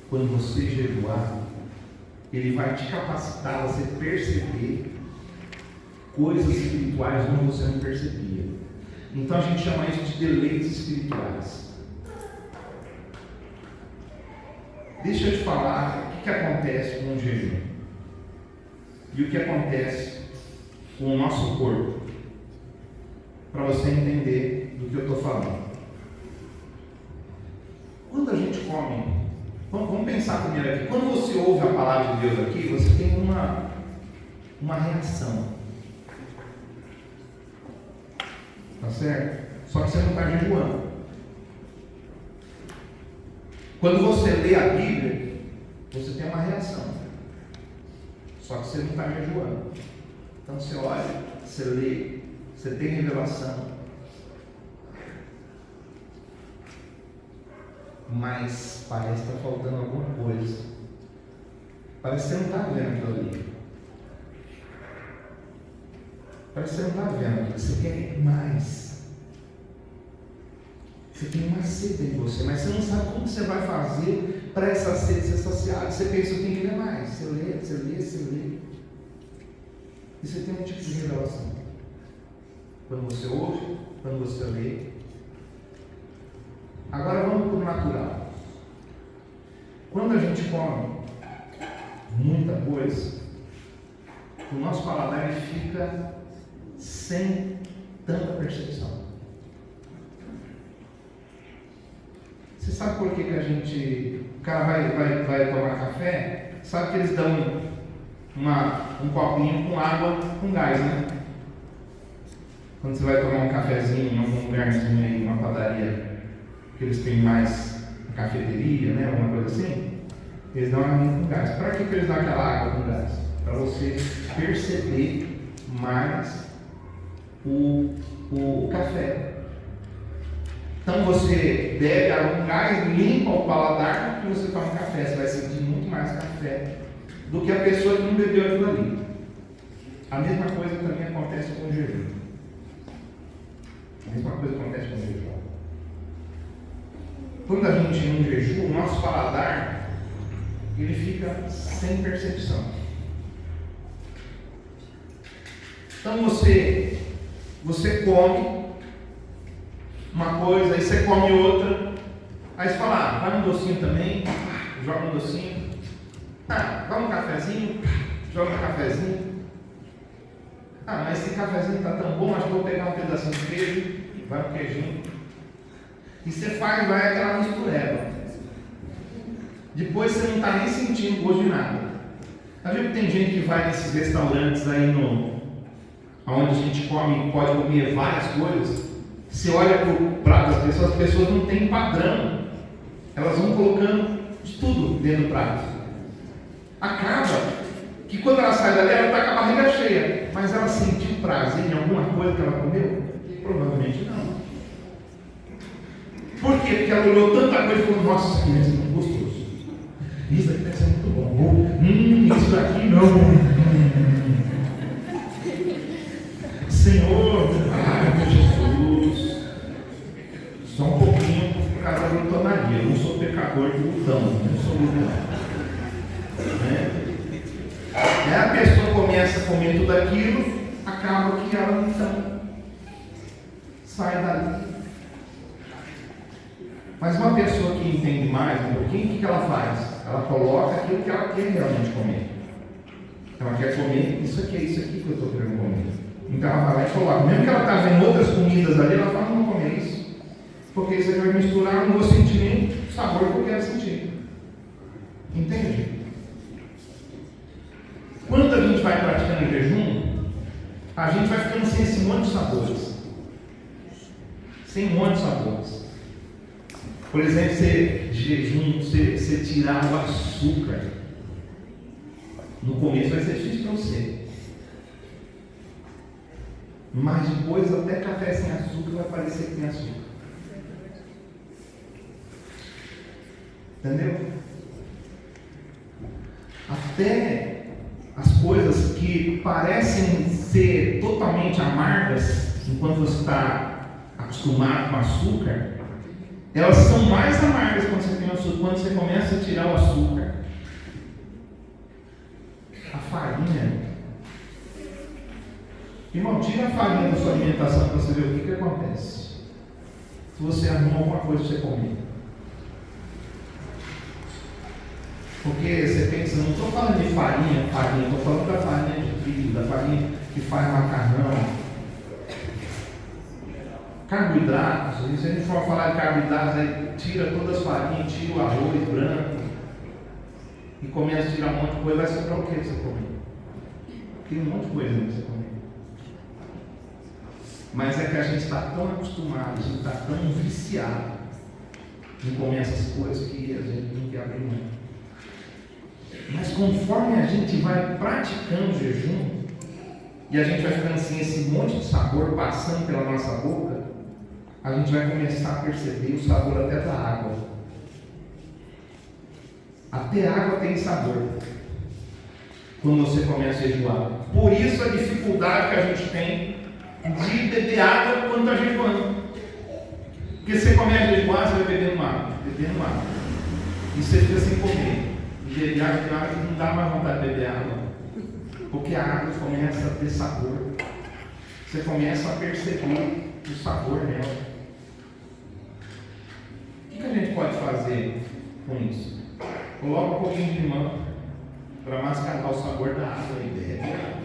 Quando você jejuar, ele vai te capacitar a você perceber coisas espirituais onde você não percebia. Então a gente chama isso de deleites espirituais. Deixa eu te falar o que acontece com o jejum e o que acontece com o nosso corpo, para você entender do que eu estou falando. Quando a gente come, vamos pensar primeiro aqui, quando você ouve a palavra de Deus aqui, você tem uma reação, tá certo? Só que você não está jejuando. Quando você lê a Bíblia, você tem uma reação, só que você não está jejuando. Então você olha, você lê, você tem revelação, mas parece que está faltando alguma coisa. Parece que você não está vendo aquilo ali. Parece que você não está vendo aquilo. Você quer mais. Você tem uma sede em você, mas você não sabe como você vai fazer para essa sede ser saciada. Você pensa, eu tenho que ler mais. Você lê, você lê, você lê. E você tem um tipo de revelação. Quando você ouve, quando você lê. Agora vamos para o natural. Quando a gente come muita coisa, o nosso paladar ele fica sem tanta percepção. Você sabe por que a gente... O cara vai tomar café, sabe que eles dão um copinho com água com gás, né? Quando você vai tomar um cafezinho em algum lugarzinho aí, uma padaria, que eles têm mais cafeteria, né? Alguma coisa assim, eles dão água com gás. Para que eles dão aquela água com gás? Para você perceber mais o café. Então você bebe água com gás, limpa o paladar e você toma café. Você vai sentir muito mais café do que a pessoa que não bebeu aquilo ali. A mesma coisa também acontece com o jejum. A mesma coisa acontece com o jejum. Quando a gente não jejum, o nosso paladar ele fica sem percepção. Então você come uma coisa, aí você come outra, aí você fala, vai um docinho também, joga um docinho, vai um cafezinho, joga um cafezinho, mas esse cafezinho está tão bom, acho que vou pegar um pedacinho de queijo, vai um queijinho, e você vai aquela mistureba, depois você não está nem sentindo gosto de nada. Já viu que tem gente que vai nesses restaurantes aí onde a gente pode comer várias coisas? Você olha para o prato das pessoas, as pessoas não têm padrão. Elas vão colocando de tudo dentro do prato. Acaba que quando ela sai dali, ela está com a barriga cheia. Mas ela sentiu prazer em alguma coisa que ela comeu? Provavelmente não. Por quê? Porque ela olhou tanta coisa e falou, nossa, isso aqui deve ser muito gostoso. Isso aqui deve ser muito bom. Isso aqui não. Senhor, meu Jesus, só um pouquinho por causa da glutonaria. Eu não sou pecador de glutão, não sou glutão. A pessoa começa a comer tudo aquilo, acaba que ela então sai dali. Mas uma pessoa que entende mais um pouquinho, o que ela faz? Ela coloca aquilo que ela quer realmente comer. Ela quer comer isso aqui que eu estou querendo comer. Então ela vai lá e coloca. Mesmo que ela está vendo outras comidas ali, ela fala, não vou comer isso. Porque isso aqui vai misturar, eu não vou sentir nem o sabor que eu quero sentir. Entende? Quando a gente vai praticando jejum, a gente vai ficando sem esse monte de sabores. Sem um monte de sabores. Por exemplo, você tirar o açúcar. No começo vai ser difícil para você. Mas depois até café sem açúcar vai parecer que tem açúcar. Entendeu? Até as coisas que parecem ser totalmente amargas, enquanto você está acostumado com açúcar, elas são mais amargas quando você tem açúcar, quando você começa a tirar o açúcar. A farinha, Irmão, tira a farinha da sua alimentação para você ver o que acontece. Se você arruma alguma coisa para você comer. Porque você pensa, não estou falando de farinha, estou falando da farinha de trigo, da farinha que faz macarrão. Carboidratos, se a gente for falar de carboidratos, aí tira todas as farinhas, tira o arroz branco e começa a tirar um monte de coisa, vai sobrar o que você comer? Tem um monte de coisa que você comer. Mas é que a gente está tão acostumado, a gente está tão viciado em comer essas coisas que a gente não quer abrir mão. Mas conforme a gente vai praticando o jejum, e a gente vai ficando assim, esse monte de sabor passando pela nossa boca, a gente vai começar a perceber o sabor até da água. Até a água tem sabor quando você começa a jejuar. Por isso a dificuldade que a gente tem de beber água quando está jejuando. Porque você começa a jejuar, você vai bebendo água. E você fica sem comer. E beber água que não dá mais vontade de beber água. Porque a água começa a ter sabor. Você começa a perceber o sabor dela. O que a gente pode fazer com isso? Coloca um pouquinho de limão para mascarar o sabor da água e bebe água.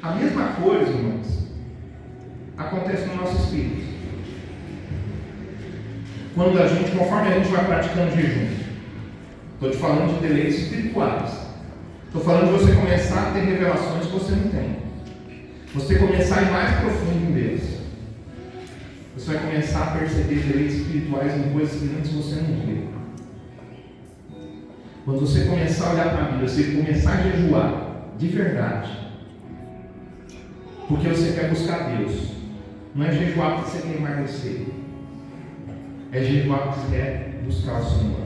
A mesma coisa, irmãos, acontece no nosso espírito. Quando conforme a gente vai praticando jejum, estou te falando de deleites espirituais. Estou falando de você começar a ter revelações que você não tem. Você começar a ir mais profundo em Deus. Você vai começar a perceber deleites espirituais em coisas que antes você não vê. Quando você começar a olhar para a Bíblia, você começar a jejuar de verdade, porque você quer buscar Deus. Não é jejuar porque você quer emagrecer. É jejuar porque você quer buscar o Senhor.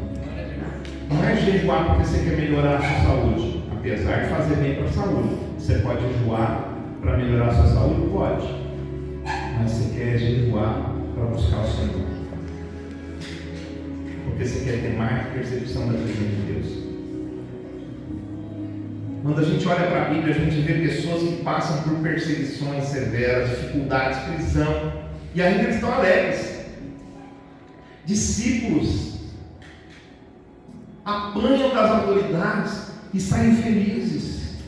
Não é jejuar porque você quer melhorar a sua saúde. Apesar de fazer bem para a saúde. Você pode jejuar para melhorar a sua saúde? Pode. Mas você quer jejuar para buscar o Senhor. Porque você quer ter mais percepção da presença de Deus. Quando a gente olha para a Bíblia, a gente vê pessoas que passam por perseguições severas, dificuldades, prisão, e ainda eles estão alegres. Discípulos apanham das autoridades e saem felizes.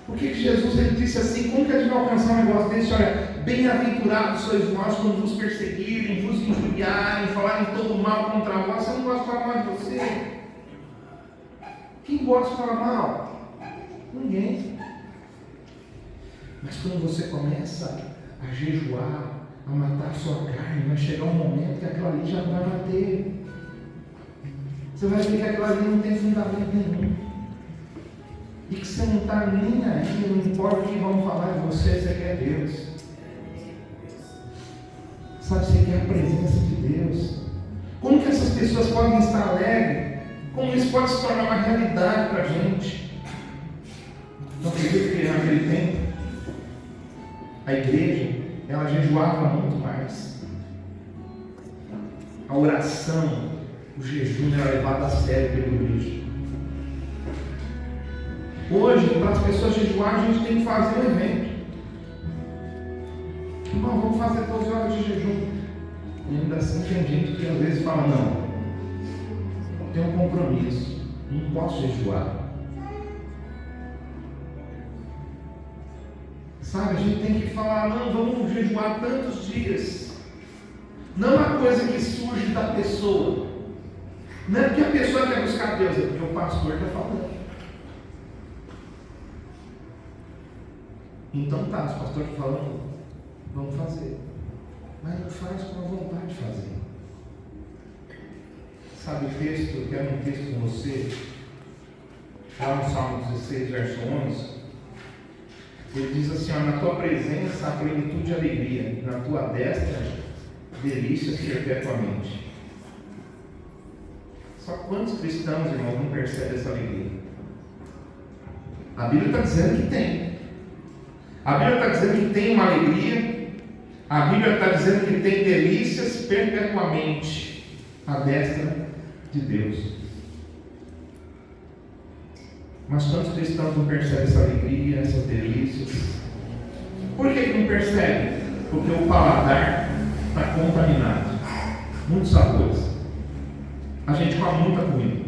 Por que Jesus ele disse assim? Como que a gente vai alcançar um negócio desse? Olha, bem-aventurados sois vós quando vos perseguirem, vos injuriarem, falarem todo mal contra vós. Você não gosta de falar mal de você? Quem gosta de falar mal? Ninguém. Mas quando você começa a jejuar, a matar a sua carne, vai chegar um momento que aquilo ali já não vai bater. Você vai ver que aquilo ali não tem fundamento nenhum. E que você não está nem aí, não importa o que vão falar de você, você quer Deus. Sabe, você quer a presença de Deus. Como que essas pessoas podem estar alegres? Como isso pode se tornar uma realidade para a gente? Então, acredito que naquele tempo, a igreja, ela jejuava muito mais. A oração, o jejum era levado a sério pela igreja. Hoje, para as pessoas jejuarem, a gente tem que fazer um evento. Não, vamos fazer 12 horas de jejum. E ainda assim tem gente que às vezes fala, não, tenho um compromisso, não posso jejuar. Sabe, a gente tem que falar, não, vamos jejuar tantos dias. Não é uma coisa que surge da pessoa. Não é porque a pessoa quer buscar Deus, é porque o pastor está falando. Então tá, se o pastor está falando, vamos fazer. Mas não faz com a vontade de fazer. Sabe o texto, eu quero um texto com você, lá no Salmo 16, verso 11, ele diz assim, ó, na tua presença há plenitude de alegria, na tua destra, delícias perpetuamente. Só quantos cristãos, irmãos, não percebem essa alegria? A Bíblia está dizendo que tem. A Bíblia está dizendo que tem uma alegria. A Bíblia está dizendo que tem delícias perpetuamente à destra de Deus. Mas tantos cristãos não percebem essa alegria, essas delícias. Por que não percebem? Porque o paladar está contaminado. Muitos sabores. A gente come muita comida.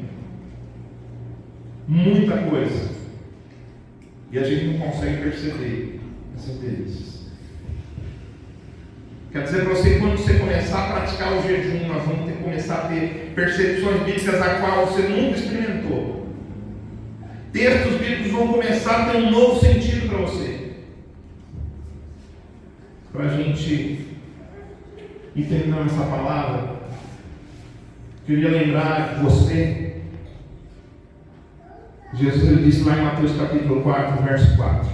Muita coisa. E a gente não consegue perceber essas delícias. Quer dizer para você, quando você começar a praticar o jejum, nós vamos começar a ter percepções bíblicas a qual você nunca experimentou. Textos bíblicos vão começar a ter um novo sentido para você. Para a gente ir terminando essa palavra, queria lembrar você, Jesus ele disse lá em Mateus capítulo 4, verso 4: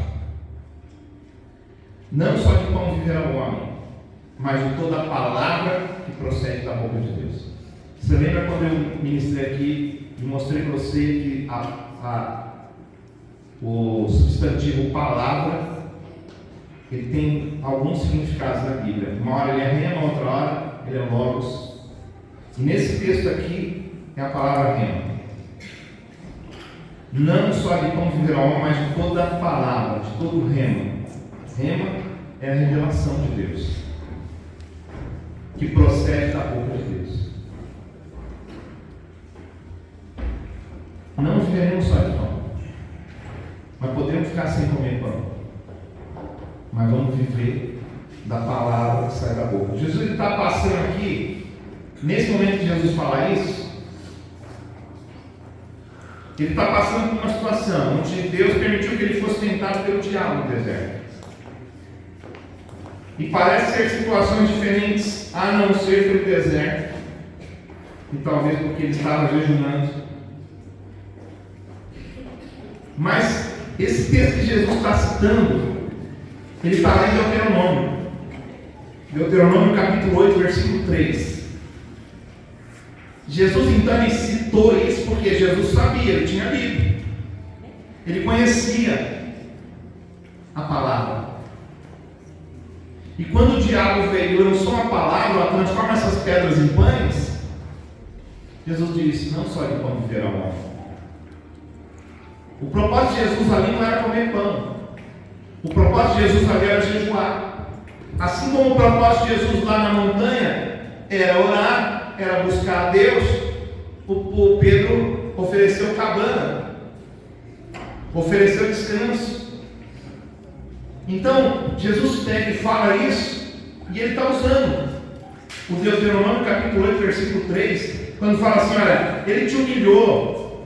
não só de pão viverá o homem, mas de toda a palavra que procede da boca de Deus. Você lembra quando eu ministrei aqui e mostrei para você que o substantivo palavra ele tem alguns significados na Bíblia. Uma hora ele é rema, outra hora ele é logos. E nesse texto aqui é a palavra rema. Não só de pão viverá o homem, mas de toda a palavra, de todo o rema. Rema é a revelação de Deus, que procede da boca de Deus. Não viveremos só de pão, mas podemos ficar sem comer pão. Mas vamos viver da palavra que sai da boca. Jesus está passando aqui, nesse momento que Jesus fala isso, ele está passando por uma situação onde Deus permitiu que ele fosse tentado pelo diabo no deserto. E parece ser situações diferentes, a não ser pelo deserto, e talvez porque ele estava jejuando. Mas esse texto que Jesus está citando, ele está lá em Deuteronômio. Deuteronômio capítulo 8, versículo 3. Jesus então ele citou isso porque Jesus sabia, ele tinha lido. Ele conhecia a palavra. E quando o diabo veio e lançou uma palavra, transforma essas pedras em pães, Jesus disse, não só de pão viverá o homem. O propósito de Jesus ali não era comer pão. O propósito de Jesus ali era jejuar. Assim como o propósito de Jesus lá na montanha era orar, era buscar a Deus, o Pedro ofereceu cabana, ofereceu descanso. Então, Jesus pega e fala isso, e ele está usando o Deuteronômio capítulo 8, versículo 3, quando fala assim, olha, ele te humilhou,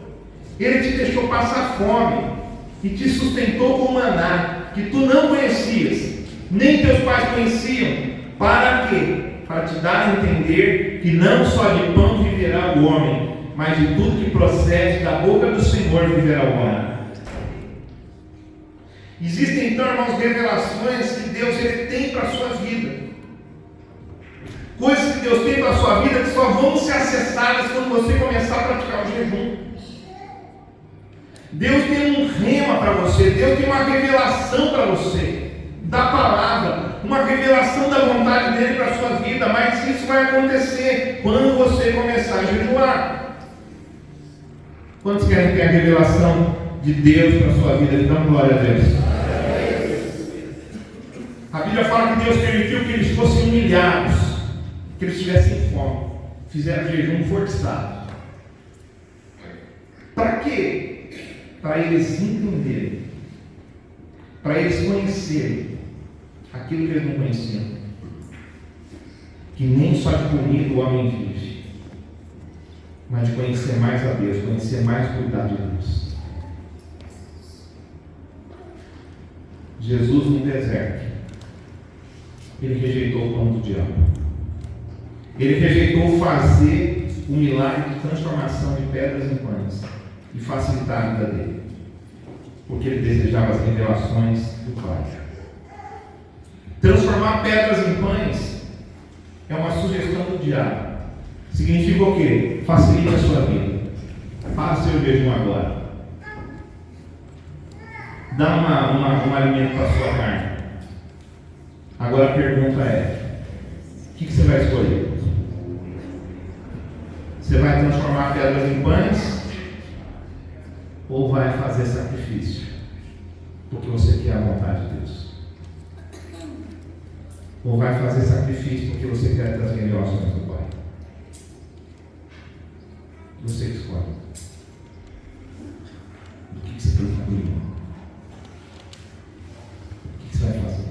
ele te deixou passar fome, e te sustentou com maná, que tu não conhecias, nem teus pais conheciam. Para quê? Para te dar a entender que não só de pão viverá o homem, mas de tudo que procede da boca do Senhor viverá o homem. Existem então, irmãos, revelações que Deus ele tem para a sua vida. Coisas que Deus tem para a sua vida que só vão ser acessadas quando você começar a praticar o jejum. Deus tem um rema para você, Deus tem uma revelação para você, da palavra, uma revelação da vontade dele para a sua vida, mas isso vai acontecer quando você começar a jejuar. Quantos querem ter a revelação de Deus para a sua vida? Então, glória a Deus. A Bíblia fala que Deus permitiu que eles fossem humilhados, que eles tivessem fome, fizeram jejum forçado. Para quê? Para eles entenderem, para eles conhecerem aquilo que eles não conheciam, que nem só de comida o homem vive, mas de conhecer mais a Deus, conhecer mais o cuidado de Deus. Jesus no deserto, ele rejeitou o pão do diabo, ele rejeitou fazer o milagre de transformação de pedras em pães e facilitar a vida dele, porque ele desejava as revelações do Pai. Transformar pedras em pães é uma sugestão do diabo. Significa o quê? Facilita a sua vida. Faça seu jejum agora. Dá um alimento para a sua carne. Agora a pergunta é: o que você vai escolher? Você vai transformar pedras em pães? Ou vai fazer sacrifício porque você quer a vontade de Deus? Ou vai fazer sacrifício porque você quer trazer relações do Pai? Você que escolhe. Do que você preocupa, irmão? O que você vai fazer?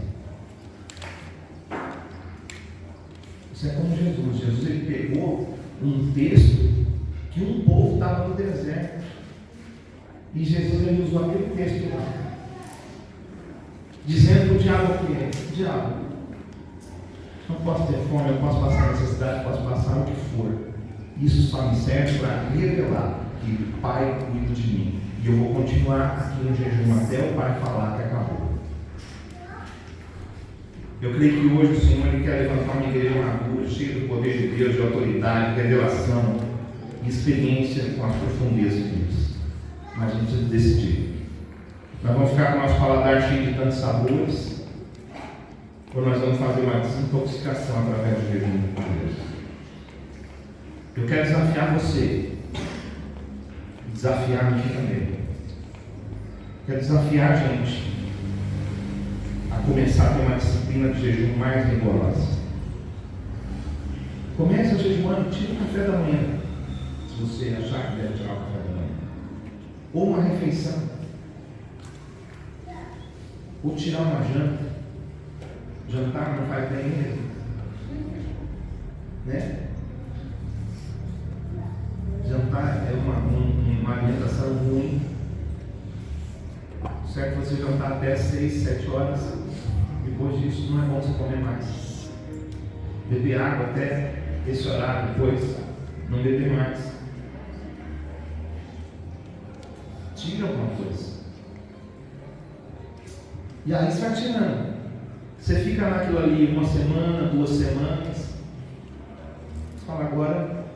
Isso é como Jesus. Jesus ele pegou um texto que um povo estava no deserto. E Jesus ele usou aquele texto lá. Dizendo para o diabo o quê? Diabo, não posso ter fome, eu posso passar necessidade, posso passar o que for. Isso só me serve para revelar que o Pai cuida de mim. E eu vou continuar aqui no jejum até o Pai falar que acabou. Eu creio que hoje o Senhor ele quer levantar uma igreja madura, cheia do poder de Deus, de autoridade, revelação e experiência com as profundezas de Deus. Mas a gente precisa decidir. Nós vamos ficar com o nosso paladar cheio de tantos sabores, ou nós vamos fazer uma desintoxicação através do jejum de Deus. Eu quero desafiar você, desafiar a mim também. Quero desafiar a gente a começar a ter uma disciplina de jejum mais rigorosa. Comece a jejuar, tira o café da manhã, se você achar que deve tirar o café da manhã, ou uma refeição, ou tirar uma janta. Jantar não faz bem mesmo, né? Jantar é uma alimentação ruim. Certo? Você jantar até 6, 7 horas. Depois disso não é bom você comer mais. Beber água até esse horário, depois não beber mais. Tira alguma coisa. E aí você vai tirando. Você fica naquilo ali uma semana, 2 semanas. Você fala agora.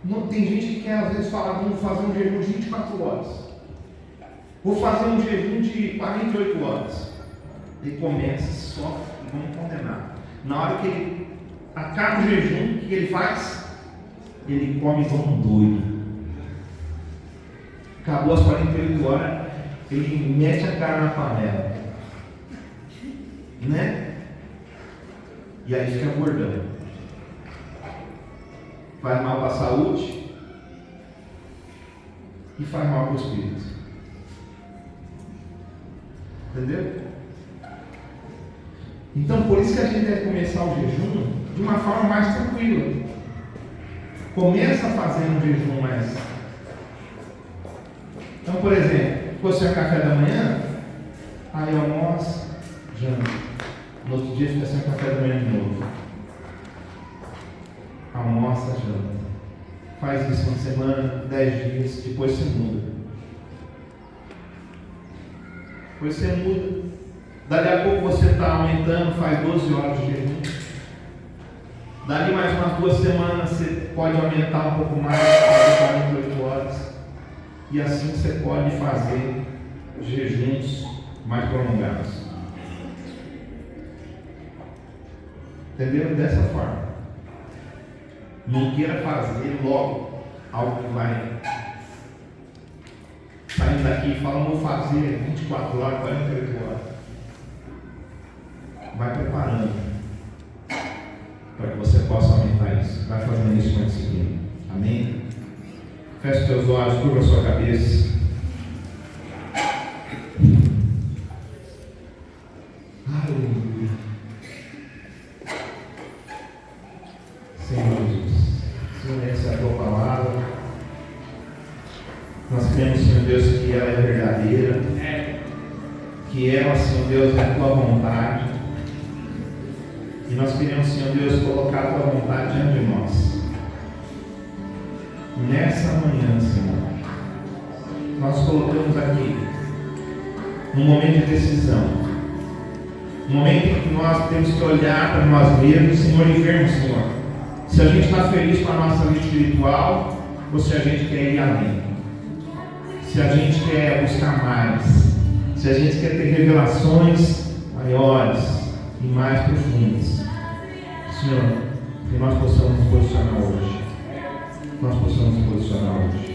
Não, tem gente que quer às vezes falar, vamos fazer um jejum de 24 horas. Vou fazer um jejum de 48 horas. Ele começa, sofre e vamos condenar. Na hora que ele acaba o jejum, o que ele faz? Ele come como um doido. Acabou as 48 horas, ele mete a cara na panela. Né? E aí fica gordão. Faz mal para a saúde e faz mal para o espírito. Entendeu? Então por isso que a gente deve começar o jejum de uma forma mais tranquila. Começa fazendo um jejum mais. Então, por exemplo, você é café da manhã, aí almoça, janta. No outro dia fica sem café da manhã de novo. Almoça, janta. Faz isso uma semana, 10 dias, depois você muda. Depois você muda. Dali a pouco você está aumentando, faz 12 horas de jejum. Dali mais umas 2 semanas você pode aumentar um pouco mais, fazer 48 horas. E assim você pode fazer jejuns mais prolongados. Entendeu? Dessa forma. Não queira fazer logo algo que vai saindo daqui e fala, vou fazer 24 horas, 48 horas. Vai preparando para que você possa aumentar isso. Vai fazendo isso com disciplina. Amém? Feche teus olhos, curva a sua cabeça. Aleluia. Senhor Jesus, Senhor, essa é a tua palavra. Nós cremos, Senhor Deus, que ela é verdadeira, que ela, Senhor Deus, é a tua vontade. E nós queremos, Senhor Deus, colocar a tua vontade diante de nós. Nessa manhã, Senhor, nós colocamos aqui um momento de decisão, um momento em que nós temos que olhar para nós mesmos, Senhor, e vermos, Senhor, se a gente está feliz com a nossa vida espiritual ou se a gente quer ir além, se a gente quer buscar mais, se a gente quer ter revelações maiores e mais profundas. Senhor, que nós possamos nos posicionar hoje. Nós possamos nos posicionar hoje.